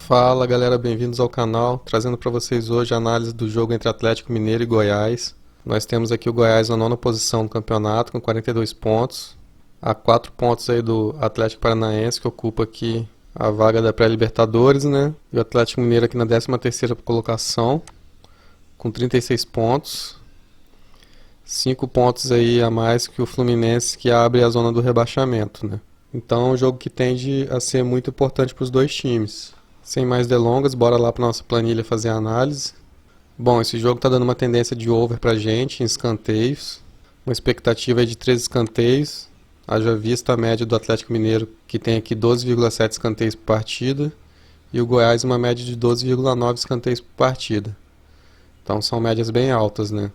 Fala galera, bem-vindos ao canal, trazendo para vocês hoje a análise do jogo entre Atlético Mineiro e Goiás. Nós temos aqui o Goiás na nona posição no campeonato com 42 pontos, a 4 pontos aí do Atlético Paranaense, que ocupa aqui a vaga da pré-Libertadores, né? E o Atlético Mineiro aqui na 13ª colocação com 36 pontos, 5 pontos aí a mais que o Fluminense, que abre a zona do rebaixamento, né? Então é um jogo que tende a ser muito importante para os dois times. Sem mais delongas, bora lá para nossa planilha fazer a análise. Bom, esse jogo está dando uma tendência de over para a gente em escanteios. Uma expectativa aí de 13 escanteios. Haja vista a média do Atlético Mineiro, que tem aqui 12,7 escanteios por partida. E o Goiás uma média de 12,9 escanteios por partida. Então são médias bem altas, né?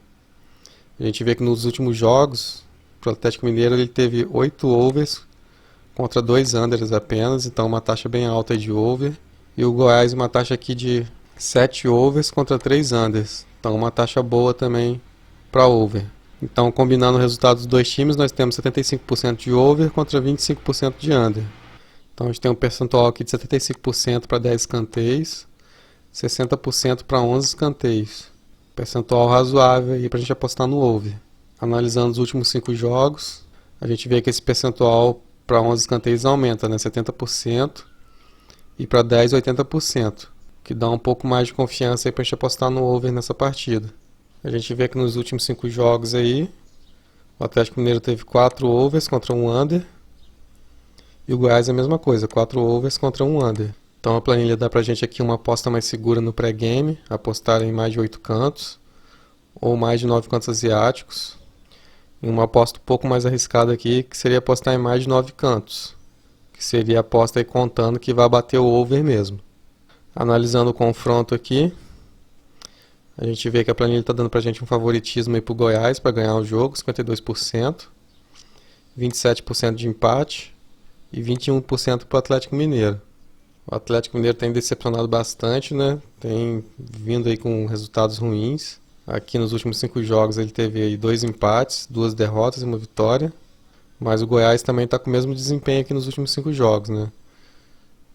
A gente vê que nos últimos jogos, o Atlético Mineiro ele teve 8 overs contra 2 unders apenas. Então uma taxa bem alta de over. E o Goiás uma taxa aqui de 7 overs contra 3 unders. Então uma taxa boa também para over. Então combinando o resultado dos dois times, nós temos 75% de over contra 25% de under. Então a gente tem um percentual aqui de 75% para 10 escanteios, 60% para 11 escanteios. Percentual razoável aí para a gente apostar no over. Analisando os últimos 5 jogos, a gente vê que esse percentual para 11 escanteios aumenta, né? 70%. E para 10, 80%, que dá um pouco mais de confiança aí para a gente apostar no over nessa partida. A gente vê que nos últimos 5 jogos aí, o Atlético Mineiro teve 4 overs contra 1 under, e o Goiás é a mesma coisa, 4 overs contra 1 under. Então a planilha dá pra gente aqui uma aposta mais segura no pré-game, apostar em mais de 8 cantos, ou mais de 9 cantos asiáticos, e uma aposta um pouco mais arriscada aqui, que seria apostar em mais de 9 cantos. Que seria a aposta aí contando que vai bater o over mesmo. Analisando o confronto aqui, a gente vê que a planilha está dando para a gente um favoritismo aí para o Goiás para ganhar o jogo, 52%, 27% de empate e 21% para o Atlético Mineiro. O Atlético Mineiro tem decepcionado bastante, né? Tem vindo aí com resultados ruins. Aqui nos últimos 5 jogos ele teve aí 2 empates, 2 derrotas e 1 vitória. Mas o Goiás também está com o mesmo desempenho aqui nos últimos 5 jogos, né?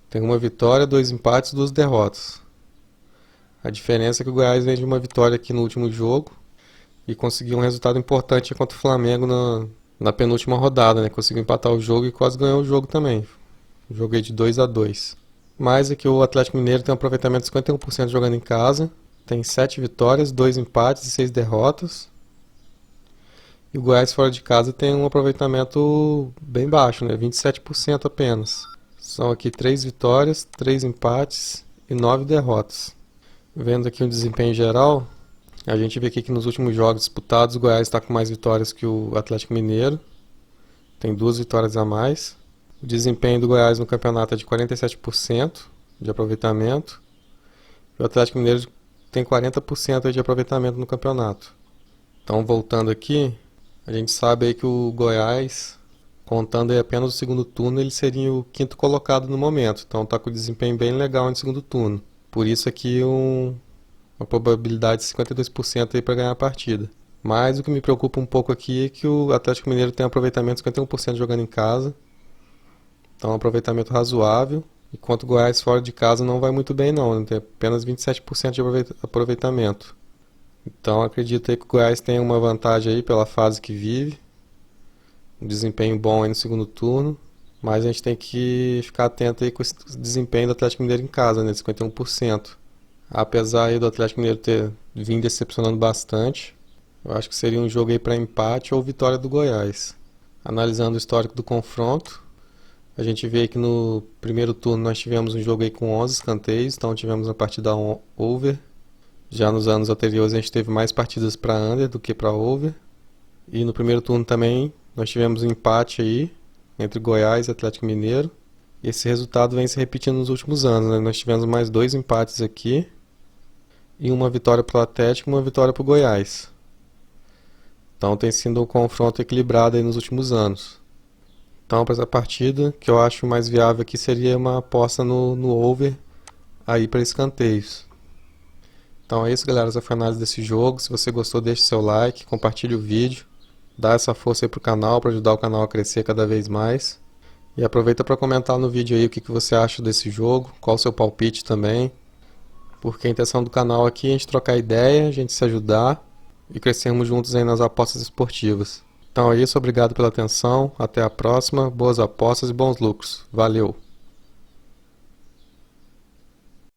Tem 1 vitória, 2 empates e 2 derrotas. A diferença é que o Goiás vem de uma vitória aqui no último jogo e conseguiu um resultado importante contra o Flamengo na penúltima rodada, né? Conseguiu empatar o jogo e quase ganhou o jogo também. Joguei de 2-2. Mas aqui o Atlético Mineiro tem um aproveitamento de 51% jogando em casa. Tem 7 vitórias, 2 empates e 6 derrotas. E o Goiás fora de casa tem um aproveitamento bem baixo, né? 27% apenas. São aqui 3 vitórias, 3 empates e 9 derrotas. Vendo aqui o desempenho geral, a gente vê aqui que nos últimos jogos disputados o Goiás está com mais vitórias que o Atlético Mineiro. Tem 2 vitórias a mais. O desempenho do Goiás no campeonato é de 47% de aproveitamento. E o Atlético Mineiro tem 40% de aproveitamento no campeonato. Então voltando aqui, a gente sabe aí que o Goiás, contando aí apenas o segundo turno, ele seria o 5º colocado no momento. Então está com um desempenho bem legal no segundo turno. Por isso aqui uma probabilidade de 52% aí para ganhar a partida. Mas o que me preocupa um pouco aqui é que o Atlético Mineiro tem um aproveitamento de 51% jogando em casa. Então um aproveitamento razoável. Enquanto o Goiás fora de casa não vai muito bem não, tem apenas 27% de aproveitamento. Então acredito aí que o Goiás tem uma vantagem aí pela fase que vive, um desempenho bom aí no segundo turno, mas a gente tem que ficar atento aí com esse desempenho do Atlético Mineiro em casa, né, 51%. Apesar aí do Atlético Mineiro ter vindo decepcionando bastante, eu acho que seria um jogo aí para empate ou vitória do Goiás. Analisando o histórico do confronto, a gente vê que no primeiro turno nós tivemos um jogo aí com 11 escanteios, então tivemos uma partida over. Já nos anos anteriores a gente teve mais partidas para under do que para over. E no primeiro turno também nós tivemos um empate aí entre Goiás e Atlético Mineiro. E esse resultado vem se repetindo nos últimos anos, né? Nós tivemos mais 2 empates aqui e uma vitória para o Atlético e uma vitória para o Goiás. Então tem sido um confronto equilibrado aí nos últimos anos. Então para essa partida, que eu acho mais viável aqui seria uma aposta no over aí para escanteios. Então é isso, galera, essa foi a análise desse jogo. Se você gostou, deixe seu like, compartilhe o vídeo, dá essa força aí pro canal para ajudar o canal a crescer cada vez mais. E aproveita para comentar no vídeo aí o que você acha desse jogo, qual o seu palpite também. Porque a intenção do canal aqui é a gente trocar ideia, a gente se ajudar e crescermos juntos aí nas apostas esportivas. Então é isso, obrigado pela atenção, até a próxima, boas apostas e bons lucros. Valeu!